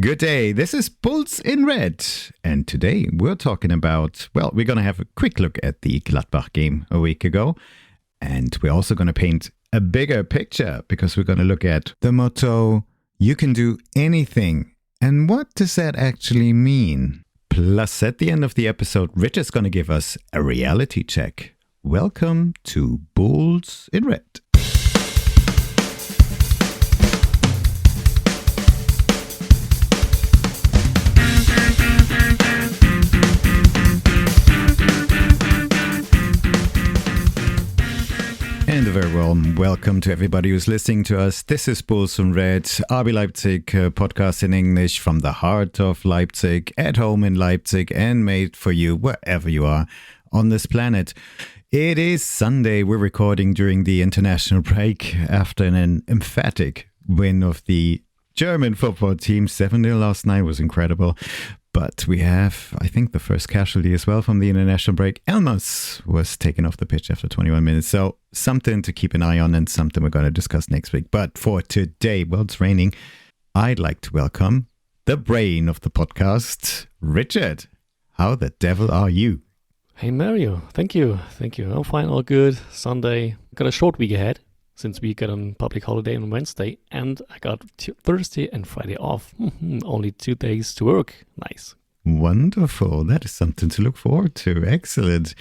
Good day, this is Bulls in Red, and today we're talking about, we're going to have a quick look at the Gladbach game a week ago, and we're also going to paint a bigger picture because we're going to look at the motto, you can do anything, and what does that actually mean? Plus, at the end of the episode, Richard's going to give us a reality check. Welcome to Bulls in Red. And a very warm welcome to everybody who's listening to us. This is Bulls in Red, RB Leipzig podcast in English from the heart of Leipzig, at home in Leipzig, and made for you wherever you are on this planet. It is Sunday. We're recording during the international break after an emphatic win of the German football team. 7-0 last night was incredible. But we have, I think, the first casualty as well from the international break. Elmas was taken off the pitch after 21 minutes. So something to keep an eye on and something we're going to discuss next week. But for today, it's raining. I'd like to welcome the brain of the podcast, Richard. How the devil are you? Hey, Mario. Thank you. I'm fine, all good. Sunday. Got a short week ahead since we got on public holiday on Wednesday, and I got Thursday and Friday off. Only 2 days to work. Nice. Wonderful. That is something to look forward to. Excellent.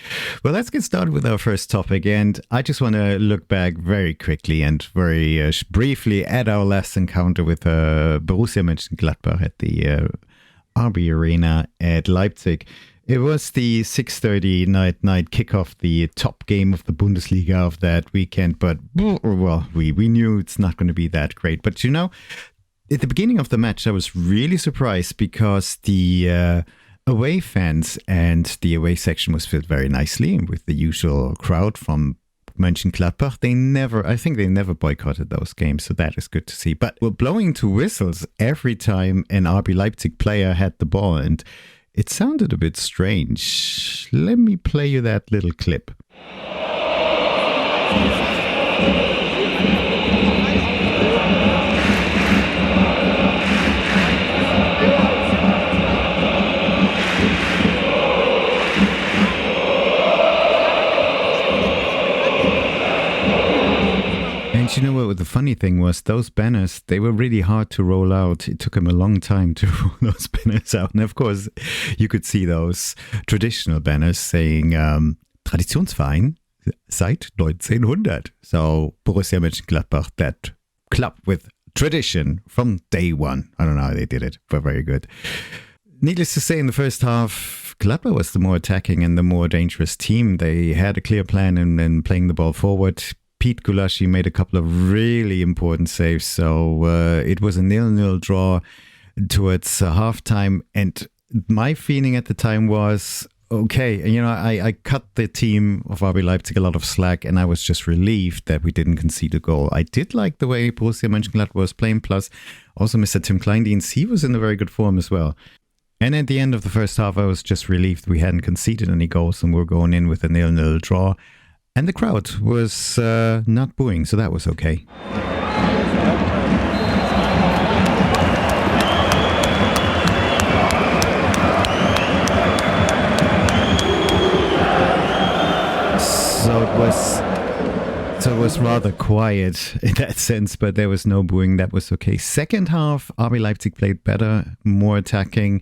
Well, let's get started with our first topic. And I just want to look back very quickly and very briefly at our last encounter with Borussia M'Gladbach at the RB Arena at Leipzig. It was the 6:30 night kickoff, the top game of the Bundesliga of that weekend. But, we knew it's not going to be that great. But, at the beginning of the match, I was really surprised because the away fans and the away section was filled very nicely with the usual crowd from Mönchengladbach. I think they never boycotted those games, so that is good to see. But we're blowing to whistles every time an RB Leipzig player had the ball, and it sounded a bit strange. Let me play you that little clip. And you know what the funny thing was? Those banners, they were really hard to roll out. It took them a long time to roll those banners out. And of course, you could see those traditional banners saying Traditionsverein seit 1900. So Borussia M'Gladbach, that club with tradition from day one. I don't know how they did it, but very good. Needless to say, in the first half, Gladbach was the more attacking and the more dangerous team. They had a clear plan in playing the ball forward. Pete Gulaschi made a couple of really important saves, so it was a 0-0 draw towards halftime. And my feeling at the time was, okay, I cut the team of RB Leipzig a lot of slack, and I was just relieved that we didn't concede a goal. I did like the way Borussia Mönchengladbach was playing, plus also Mr. Tim Kleindienst, he was in a very good form as well. And at the end of the first half, I was just relieved we hadn't conceded any goals and we're going in with a 0-0 draw. And the crowd was not booing, so that was okay. So it was rather quiet in that sense, but there was no booing. That was okay. Second half, RB Leipzig played better, more attacking,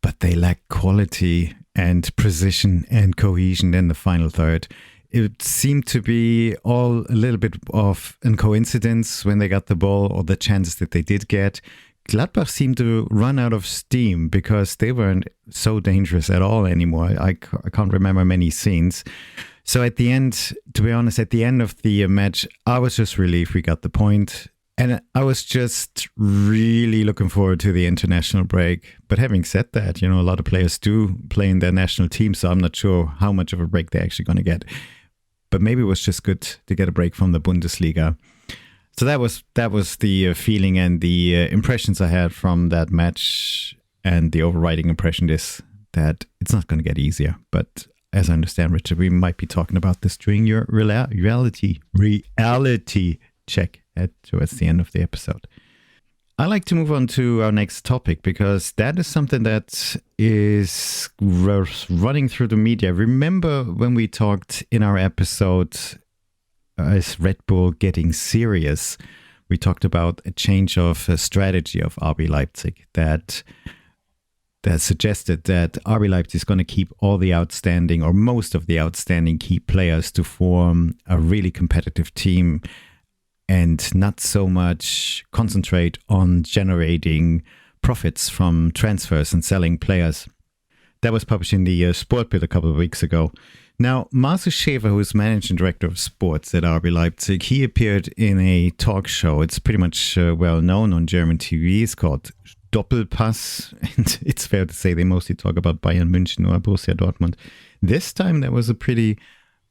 but they lacked quality and precision and cohesion in the final third. It seemed to be all a little bit of a coincidence when they got the ball or the chances that they did get. Gladbach seemed to run out of steam because they weren't so dangerous at all anymore. I can't remember many scenes. So at the end, to be honest, at the end of the match, I was just relieved we got the point. And I was just really looking forward to the international break. But having said that, a lot of players do play in their national team, so I'm not sure how much of a break they're actually going to get. But maybe it was just good to get a break from the Bundesliga. So that was the feeling and the impressions I had from that match. And the overriding impression is that it's not going to get easier. But as I understand, Richard, we might be talking about this during your reality check towards the end of the episode. I like to move on to our next topic because that is something that is running through the media. Remember when we talked in our episode, is Red Bull getting serious? We talked about a change of strategy of RB Leipzig that suggested that RB Leipzig is going to keep all the outstanding or most of the outstanding key players to form a really competitive team and not so much concentrate on generating profits from transfers and selling players. That was published in the Sportbild a couple of weeks ago. Now, Marcel Schäfer, who is managing director of sports at RB Leipzig, he appeared in a talk show. It's pretty much well known on German TV. It's called Doppelpass, and it's fair to say they mostly talk about Bayern München or Borussia Dortmund. This time there was a pretty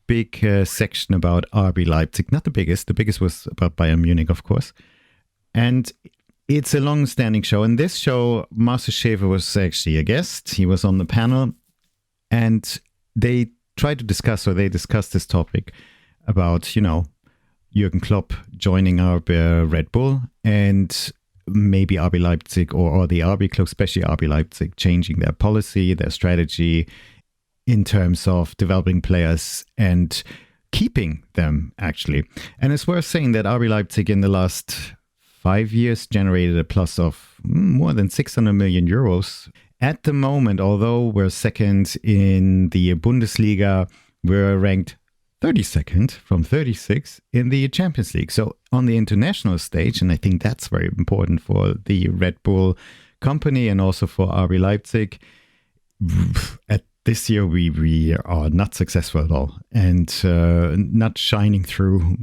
big section about RB Leipzig. Not the biggest was about Bayern Munich, of course. And it's a long-standing show. In this show, Marcel Schäfer was actually a guest. He was on the panel, and they discussed this topic about, Jurgen Klopp joining Red Bull and maybe RB Leipzig or the RB club, especially RB Leipzig, changing their policy, their strategy in terms of developing players and keeping them, actually. And it's worth saying that RB Leipzig in the last 5 years generated a plus of more than 600 million euros. At the moment, although we're second in the Bundesliga, we're ranked 32nd from 36 in the Champions League. So on the international stage, and I think that's very important for the Red Bull company and also for RB Leipzig, at this year we are not successful at all and not shining through.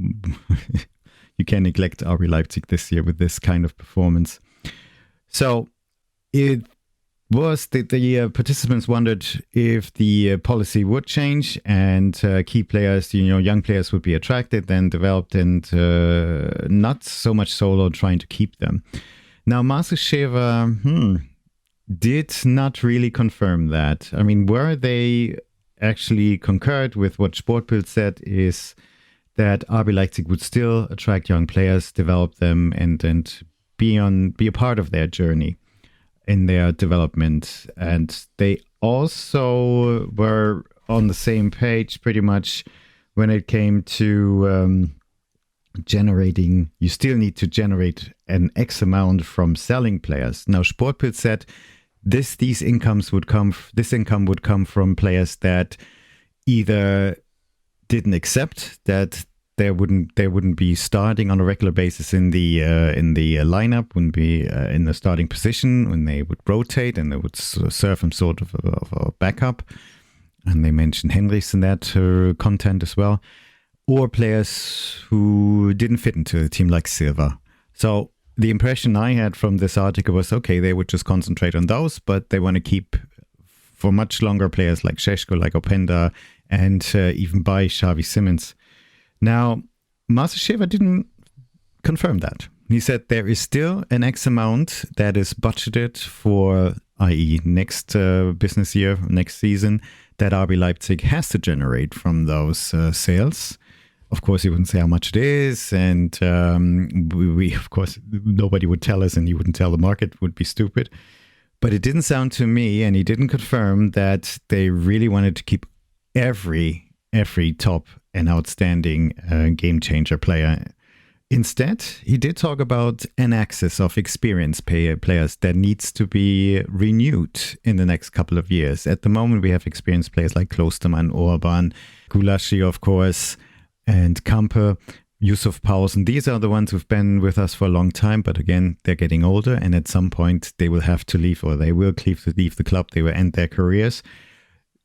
You can neglect RB Leipzig this year with this kind of performance. So it was that the participants wondered if the policy would change and key players, young players would be attracted and developed and not so much solo trying to keep them. Now, Marcel Schäfer did not really confirm that. I mean, where they actually concurred with what Sportbild said is that RB Leipzig would still attract young players, develop them, and be a part of their journey in their development. And they also were on the same page pretty much when it came to generating. You still need to generate an X amount from selling players. Now, Sportbild said this income would come from players that either didn't accept that they wouldn't be starting on a regular basis in the lineup, wouldn't be in the starting position, when they would rotate and they would serve some sort of a backup. And they mentioned Henrichs in that content as well, or players who didn't fit into a team like Silva. So the impression I had from this article was, okay, they would just concentrate on those, but they want to keep for much longer players like Šeško, like Openda, and even buy Xavi Simons. Now, Marcel Schäfer didn't confirm that. He said there is still an X amount that is budgeted for, i.e. next business year, next season, that RB Leipzig has to generate from those sales. Of course, he wouldn't say how much it is, and we of course, nobody would tell us, and he wouldn't tell the market, would be stupid. But it didn't sound to me, and he didn't confirm that they really wanted to keep every top and outstanding game changer player. Instead, he did talk about an axis of experienced players that needs to be renewed in the next couple of years. At the moment, we have experienced players like Klostermann, Orban, Gulaschi, of course, and Kampe, Yusuf Pausen. These are the ones who've been with us for a long time, but again, they're getting older, and at some point they will have to leave, or they will leave the club. They will end their careers.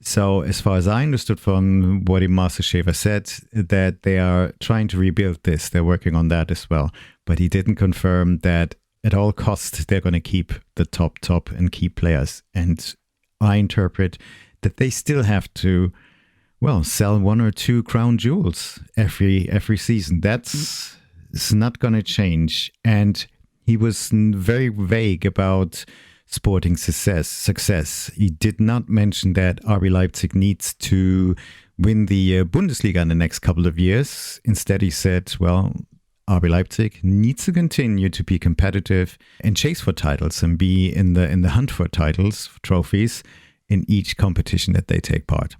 So as far as I understood from what Marcel Schäfer said, that they are trying to rebuild this. They're working on that as well. But he didn't confirm that at all costs they're going to keep the top and key players. And I interpret that they still have to, sell one or two crown jewels every season. It's not going to change. And he was very vague about sporting success. He did not mention that RB Leipzig needs to win the Bundesliga in the next couple of years. Instead, he said, RB Leipzig needs to continue to be competitive and chase for titles and be in the hunt for titles, for trophies in each competition that they take part.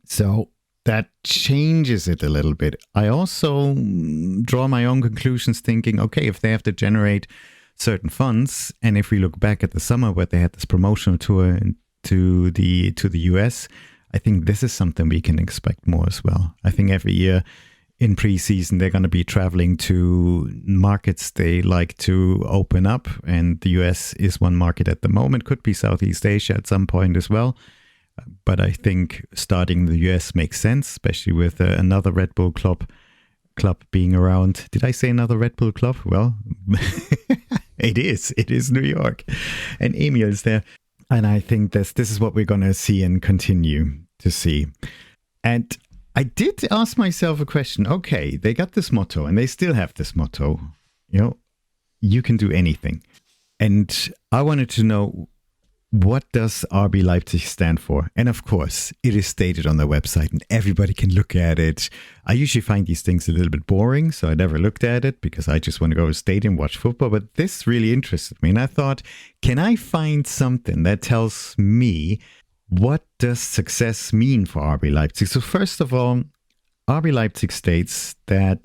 So that changes it a little bit. I also draw my own conclusions thinking, okay, if they have to generate certain funds, and if we look back at the summer where they had this promotional tour to the US, I think this is something we can expect more as well. I think every year in preseason, they're going to be traveling to markets they like to open up. And the US is one market at the moment, could be Southeast Asia at some point as well. But I think starting the US makes sense, especially with another Red Bull club being around. Did I say another Red Bull club? Well, it is New York. And Emil's there. And I think this is what we're going to see and continue to see. And I did ask myself a question. Okay, they got this motto and they still have this motto, you can do anything. And I wanted to know, what does RB Leipzig stand for? And of course, it is stated on their website and everybody can look at it. I usually find these things a little bit boring, so I never looked at it because I just want to go to the stadium, watch football. But this really interested me. And I thought, can I find something that tells me what does success mean for RB Leipzig? So first of all, RB Leipzig states that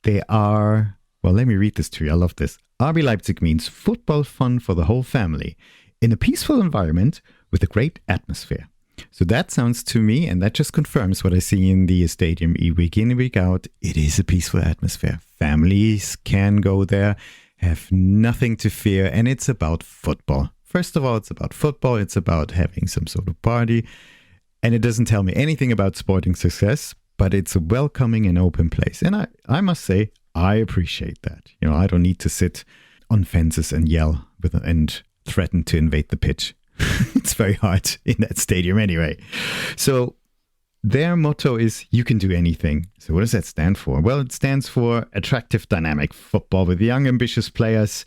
they are, well, let me read this to you. I love this. RB Leipzig means football fun for the whole family in a peaceful environment with a great atmosphere. So that sounds to me, and that just confirms what I see in the stadium week in and week out. It is a peaceful atmosphere. Families can go there, have nothing to fear, and it's about football. First of all, it's about football. It's about having some sort of party. And it doesn't tell me anything about sporting success, but it's a welcoming and open place. And I must say, I appreciate that. I don't need to sit on fences and yell and threaten to invade the pitch. It's very hard in that stadium anyway. So their motto is, you can do anything. So what does that stand for? Well, it stands for attractive, dynamic football with young, ambitious players.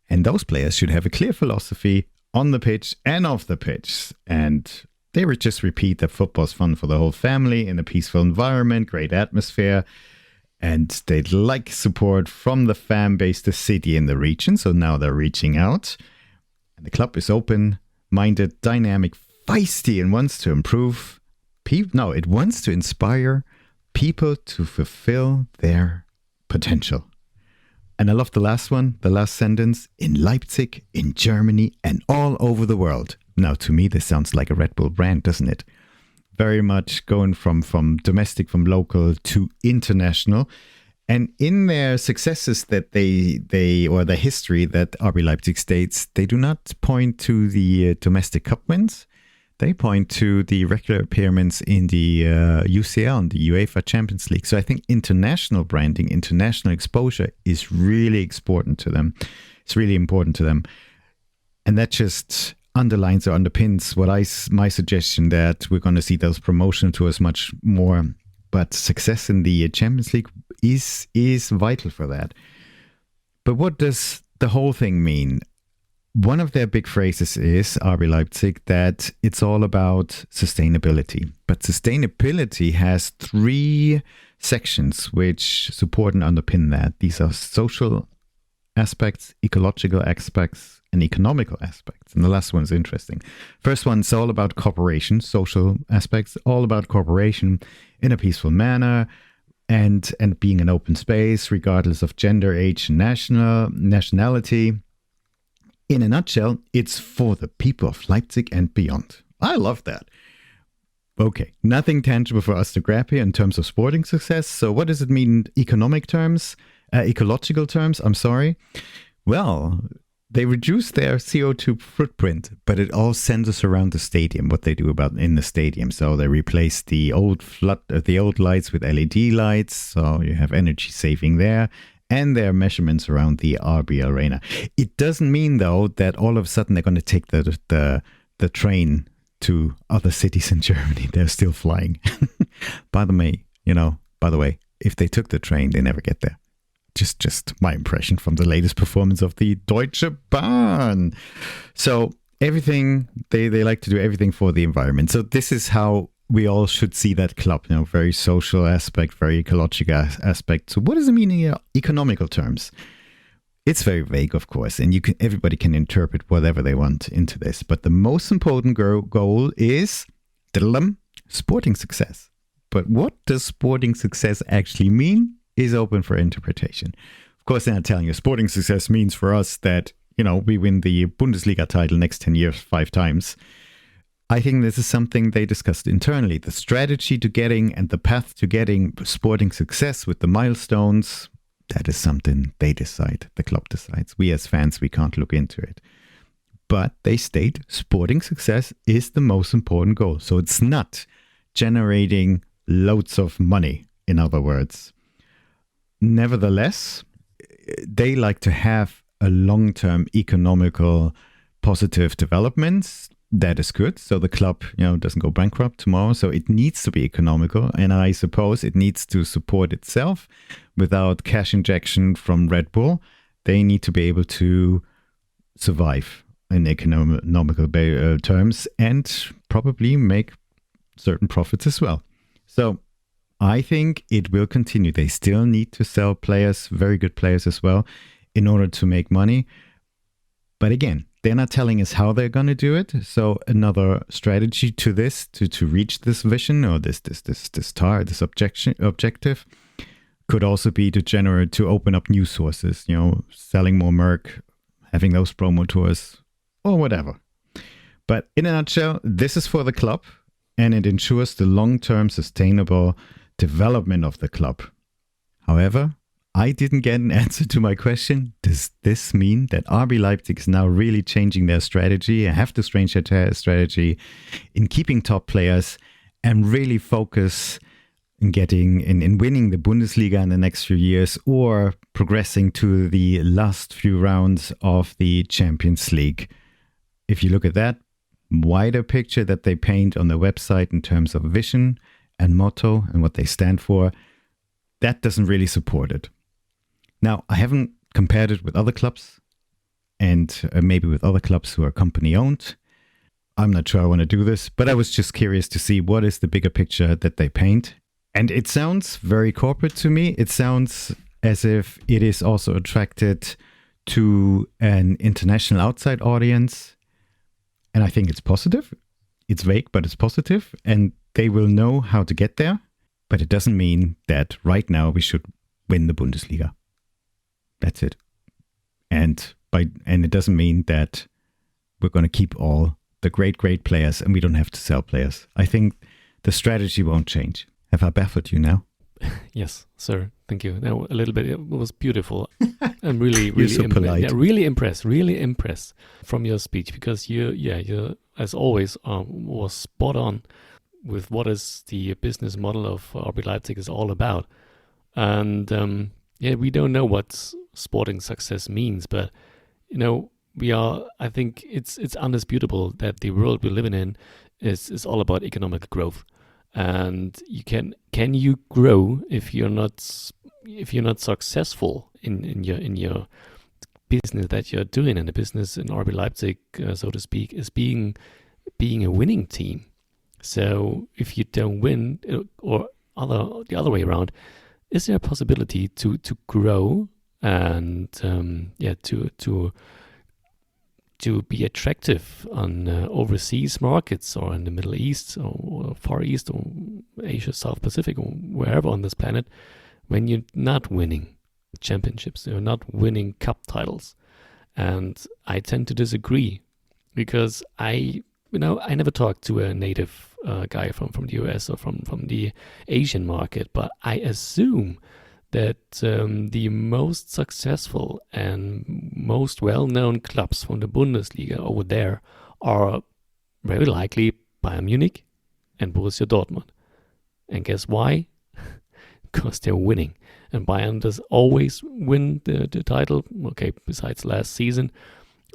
And those players should have a clear philosophy on the pitch and off the pitch. And they would just repeat that football's fun for the whole family in a peaceful environment, great atmosphere. And they'd like support from the fan base, the city, and the region. So now they're reaching out. And the club is open-minded, dynamic, feisty, and wants to improve people. No, it wants to inspire people to fulfill their potential. And I love the last one, the last sentence, in Leipzig, in Germany, and all over the world. Now, to me, this sounds like a Red Bull brand, doesn't it? Very much going from domestic, from local to international. And in their successes that they or the history that RB Leipzig states, they do not point to the domestic cup wins. They point to the regular appearance in the UCL and the UEFA Champions League. So I think international branding, international exposure is really important to them. It's really important to them. And that just underlines or underpins my suggestion that we're going to see those promotional tours much more. But success in the Champions League is vital for that. But what does the whole thing mean? One of their big phrases is, RB Leipzig, that it's all about sustainability. But sustainability has 3 sections which support and underpin that. These are social aspects, ecological aspects, and economical aspects. And the last one is interesting. First one's all about cooperation, social aspects, all about cooperation in a peaceful manner and being an open space, regardless of gender, age, and nationality. In a nutshell, it's for the people of Leipzig and beyond. I love that. Okay, nothing tangible for us to grab here in terms of sporting success. So what does it mean in ecological terms? Well, they reduce their CO2 footprint, but it all centers around the stadium, what they do in the stadium. So they replace the old lights with LED lights, so you have energy saving there. And their measurements around the RB Arena. It doesn't mean, though, that all of a sudden they're going to take the train to other cities in Germany. They're still flying. By the way, if they took the train, they never get there. Just my impression from the latest performance of the Deutsche Bahn. So everything, they like to do everything for the environment. So this is how we all should see that club, very social aspect, very ecological aspect. So what does it mean in economical terms? It's very vague, of course, and everybody can interpret whatever they want into this. But the most important goal is sporting success. But what does sporting success actually mean is open for interpretation. Of course, they're not telling you sporting success means for us that, we win the Bundesliga title next 10 years 5 times. I think this is something they discussed internally. The strategy to getting and the path to getting sporting success with the milestones, that is something they decide. The club decides. We as fans, we can't look into it. But they state sporting success is the most important goal. So it's not generating loads of money, in other words. Nevertheless, they like to have a long-term economical positive development. That is good. So the club, doesn't go bankrupt tomorrow. So it needs to be economical. And I suppose it needs to support itself without cash injection from Red Bull. They need to be able to survive in economical terms and probably make certain profits as well. So I think it will continue. They still need to sell players, very good players as well, in order to make money. But again, they're not telling us how they're going to do it. So another strategy to this, to reach this vision or this objective, could also be to open up new sources, selling more merc, having those promo tours or whatever. But in a nutshell, this is for the club and it ensures the long-term sustainable development of the club. However, I didn't get an answer to my question. Does this mean that RB Leipzig is now really changing their strategy and have to change their strategy in keeping top players and really focus in winning the Bundesliga in the next few years or progressing to the last few rounds of the Champions League? If you look at that wider picture that they paint on their website in terms of vision and motto and what they stand for, that doesn't really support it. Now, I haven't compared it with other clubs and maybe with other clubs who are company owned. I'm not sure I want to do this, but I was just curious to see what is the bigger picture that they paint. And it sounds very corporate to me. It sounds as if it is also attracted to an international outside audience. And I think it's positive. It's vague, but it's positive. And they will know how to get there. But it doesn't mean that right now we should win the Bundesliga. That's it. And it doesn't mean that we're going to keep all the great players and we don't have to sell players. I think the strategy won't change. Have I baffled you now? Yes, sir. Thank you. Now, a little bit. It was beautiful. I'm really so polite. Yeah, really impressed from your speech because you as always was spot on with what is the business model of RB Leipzig is all about. And we don't know what sporting success means, but I think it's undisputable that the world we're living in is all about economic growth. And can you grow if you're not successful in your business that you're doing? And the business in RB Leipzig, so to speak, is being a winning team. So if you don't win, or the other way around, is there a possibility to grow and to be attractive on overseas markets or in the Middle East or Far East or Asia, South Pacific or wherever on this planet when you're not winning championships, you're not winning cup titles? And I tend to disagree because I never talked to a native guy from the US or from the Asian market, but I assume that the most successful and most well-known clubs from the Bundesliga over there are very likely Bayern Munich and Borussia Dortmund. And guess why? Because they're winning. And Bayern does always win the title, okay, besides last season.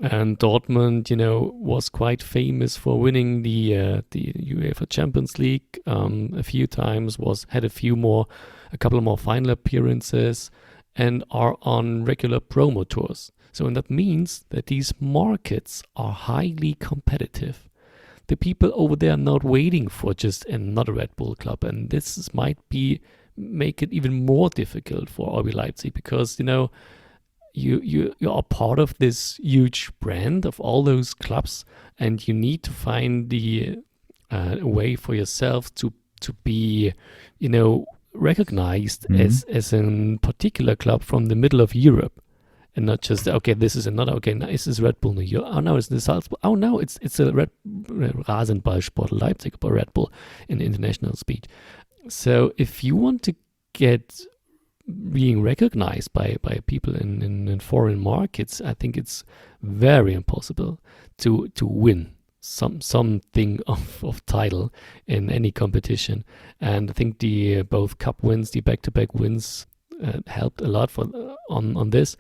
And Dortmund, was quite famous for winning the UEFA Champions League a few times, had a couple more final appearances, and are on regular promo tours. So, and that means that these markets are highly competitive. the people over there are not waiting for just another Red Bull club, and this might make it even more difficult for RB Leipzig, because you are part of this huge brand of all those clubs, and you need to find the way for yourself to be recognized as a particular club from the middle of Europe, and not just this is another now this is Red Bull New York, now it's the Salzburg, now it's a Rasenballsport Leipzig, or Red Bull in international speech. So if you want to get being recognized by people in foreign markets, I think it's very impossible to win something of title in any competition. And I think the both cup wins, the back-to-back wins, helped a lot on this.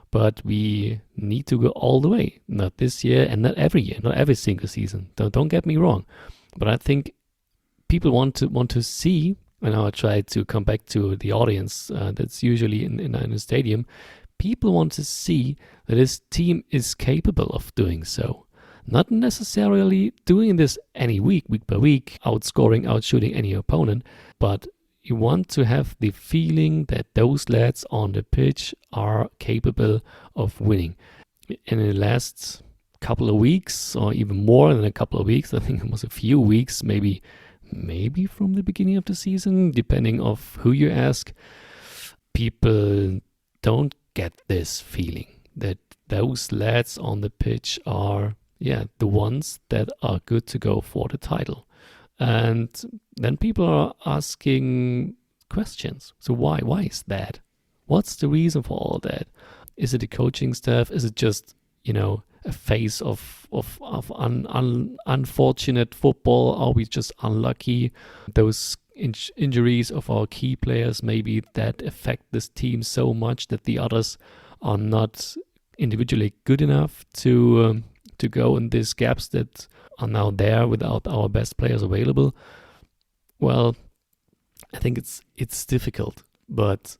But we need to go all the way, not this year and not every year, not every single season. Don't get me wrong, but I think people want to see. And now I try to come back to the audience that's usually in a stadium. People want to see that his team is capable of doing so. Not necessarily doing this any week by week, outscoring, outshooting any opponent, but you want to have the feeling that those lads on the pitch are capable of winning. In the last couple of weeks, or even more than a couple of weeks, I think it was a few weeks, maybe from the beginning of the season, depending of who you ask, people don't get this feeling that those lads on the pitch are the ones that are good to go for the title. And then people are asking questions. So why is that? What's the reason for all that? Is it the coaching staff? Is it just a phase of unfortunate football? Are we just unlucky? Those injuries of our key players, maybe that affect this team so much that the others are not individually good enough to go in these gaps that are now there without our best players available. Well, I think it's difficult, but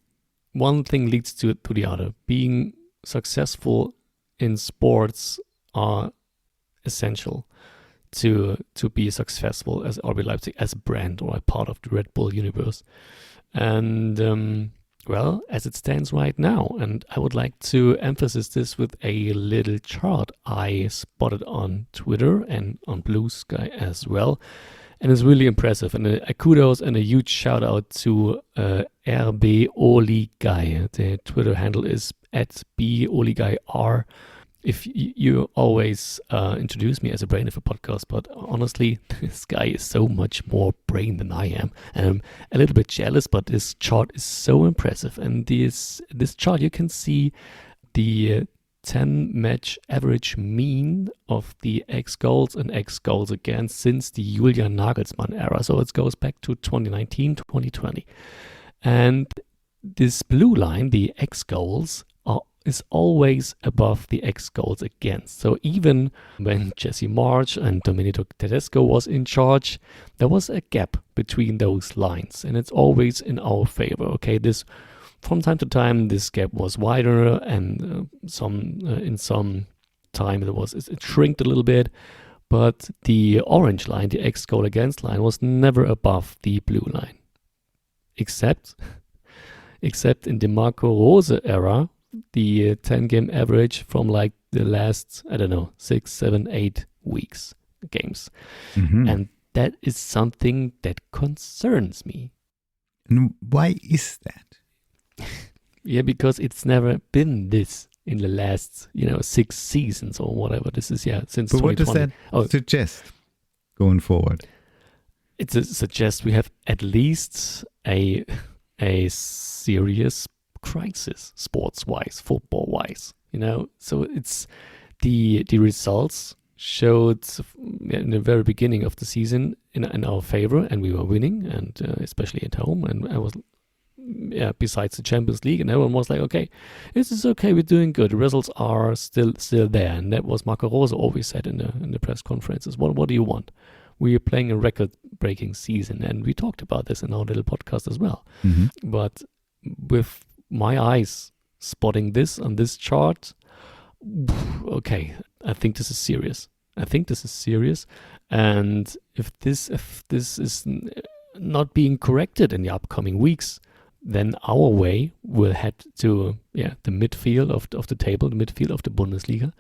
one thing leads to the other. Being successful in sports are essential to be successful as RB Leipzig, as a brand or a part of the Red Bull universe. And as it stands right now, and I would like to emphasize this with a little chart I spotted on Twitter and on Blue Sky as well, and it's really impressive. And a kudos and a huge shout out to RB Oligai. The Twitter handle is @BOligai_R. If you always introduce me as a brain of a podcast, but honestly, this guy is so much more brain than I am. And I'm a little bit jealous, but this chart is so impressive. And this chart, you can see the 10-match average mean of the X goals and X goals against since the Julian Nagelsmann era. So it goes back to 2019, 2020. And this blue line, the X goals, is always above the X goals against. So even when Jesse Marsch and Domenico Tedesco was in charge, there was a gap between those lines, and it's always in our favor. Okay, this from time to time this gap was wider, and in some time it shrinked a little bit, but the orange line, the X goal against line, was never above the blue line, except in the Marco Rose era. The 10-game average from like the last, 6, 7, 8 weeks games. Mm-hmm. And that is something that concerns me. And why is that? Because it's never been this in the last, 6 seasons or whatever. This is, since 2020. But what does that suggest going forward? It suggests we have at least a serious crisis, sports-wise, football-wise, So it's the results showed in the very beginning of the season in our favor, and we were winning, and especially at home. And I was, besides the Champions League, and everyone was like, okay, this is okay, we're doing good. The results are still there, and that was Marco Rose always said in the press conferences. What do you want? We are playing a record-breaking season, and we talked about this in our little podcast as well. Mm-hmm. But with my eyes spotting this on this chart, okay, I think this is serious. I think this is serious. And if this is not being corrected in the upcoming weeks, then our way will head to the midfield of the table, the midfield of the Bundesliga.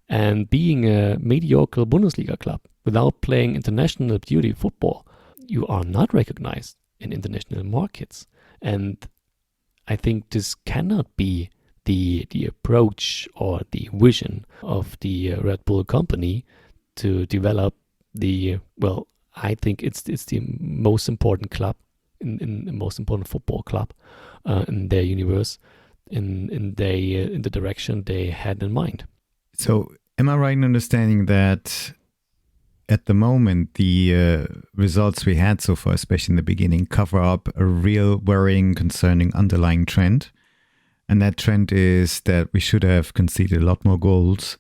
And being a mediocre Bundesliga club without playing international beauty football, you are not recognized in international markets. And I think this cannot be the approach or the vision of the Red Bull company to develop I think it's the most important club in the most important football club in their universe, in the direction they had in mind. So am I right in understanding that at the moment the results we had so far, especially in the beginning, cover up a real worrying, concerning underlying trend? And that trend is that we should have conceded a lot more goals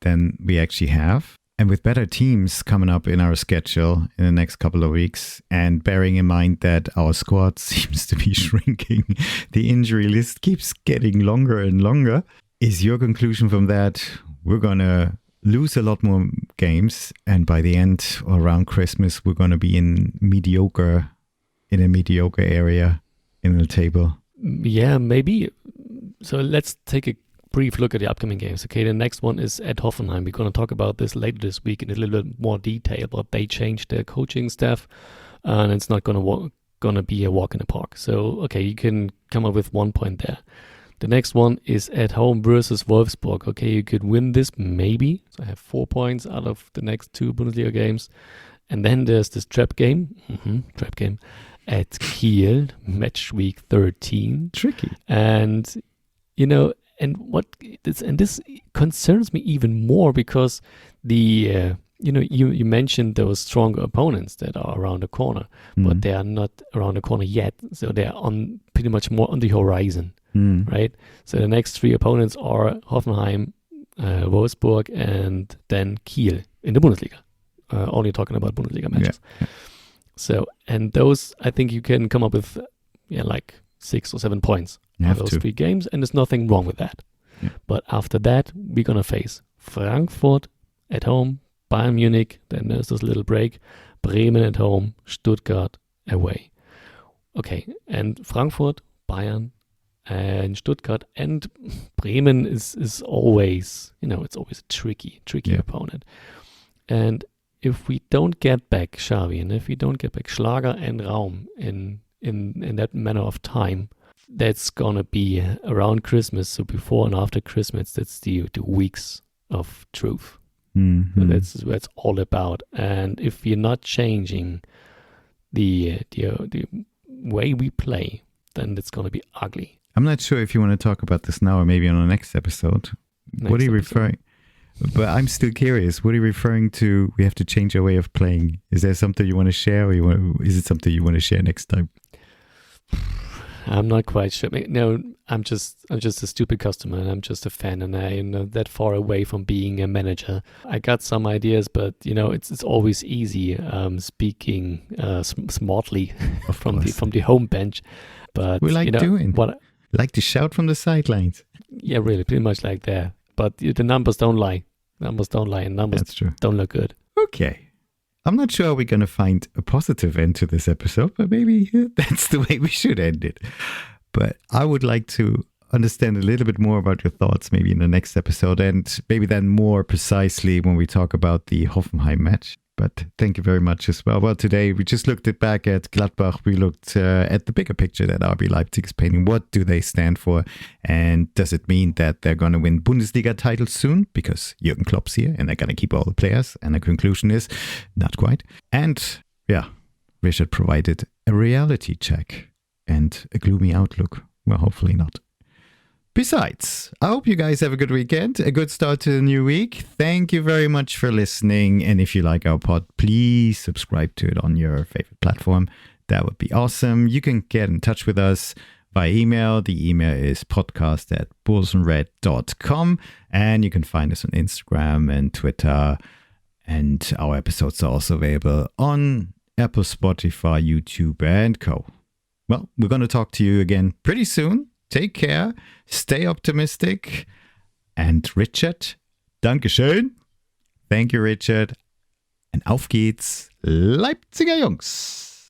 than we actually have. And with better teams coming up in our schedule in the next couple of weeks, and bearing in mind that our squad seems to be shrinking, the injury list keeps getting longer and longer, is your conclusion from that we're going to lose a lot more games, and by the end or around Christmas, we're going to be in a mediocre area in the table? Yeah, maybe. So let's take a brief look at the upcoming games. Okay, the next one is at Hoffenheim. We're going to talk about this later this week in a little bit more detail, but they changed their coaching staff, and it's not going to be a walk in the park. So, okay, you can come up with 1 point there. The next one is at home versus Wolfsburg. Okay, you could win this, maybe. So I have 4 points out of the next 2 Bundesliga games. And then there's this trap game at Kiel, match week 13. Tricky. And, this concerns me even more because you mentioned those stronger opponents that are around the corner, but they are not around the corner yet. So they're on pretty much more on the horizon, right? So the next 3 opponents are Hoffenheim, Wolfsburg, and then Kiel in the Bundesliga. Only talking about Bundesliga matches. Yeah. So, and those, I think you can come up with, like 6 or 7 points out of those 3 games, and there's nothing wrong with that. Yeah. But after that, we're going to face Frankfurt at home, Bayern Munich, then there's this little break, Bremen at home, Stuttgart away. Okay, and Frankfurt, Bayern, and Stuttgart, and Bremen is always, it's always a tricky opponent. And if we don't get back Xavi, and if we don't get back Schlager and Raum in that manner of time, that's gonna be around Christmas. So before and after Christmas, that's the weeks of truth. So that's what it's all about. And if we're not changing the way we play, then it's gonna be ugly. I'm not sure if you want to talk about this now or maybe on the next episode. What are you referring? But I'm still curious. What are you referring to? We have to change our way of playing. Is there something you want to share, or is it something you want to share next time? I'm not quite sure. No, I'm just a stupid customer, and I'm just a fan, and I'm that far away from being a manager. I got some ideas, but it's always easy speaking smartly from the home bench. But we like like to shout from the sidelines. Yeah, really, pretty much like that. But the numbers don't lie. Numbers don't lie, and numbers don't look good. Okay. I'm not sure we're going to find a positive end to this episode, but maybe that's the way we should end it. But I would like to understand a little bit more about your thoughts maybe in the next episode, and maybe then more precisely when we talk about the Hoffenheim match. But thank you very much as well. Well, today we just looked back at Gladbach. We looked at the bigger picture that RB Leipzig is painting. What do they stand for? And does it mean that they're going to win Bundesliga titles soon? Because Jürgen Klopp's here and they're going to keep all the players. And the conclusion is, not quite. And Richard provided a reality check and a gloomy outlook. Well, hopefully not. Besides, I hope you guys have a good weekend, a good start to the new week. Thank you very much for listening. And if you like our pod, please subscribe to it on your favorite platform. That would be awesome. You can get in touch with us by email. The email is podcast@bullsandred.com. And you can find us on Instagram and Twitter. And our episodes are also available on Apple, Spotify, YouTube, and co. Well, we're going to talk to you again pretty soon. Take care, stay optimistic, and Richard, Dankeschön, Thank you, Richard. Und auf geht's, Leipziger Jungs.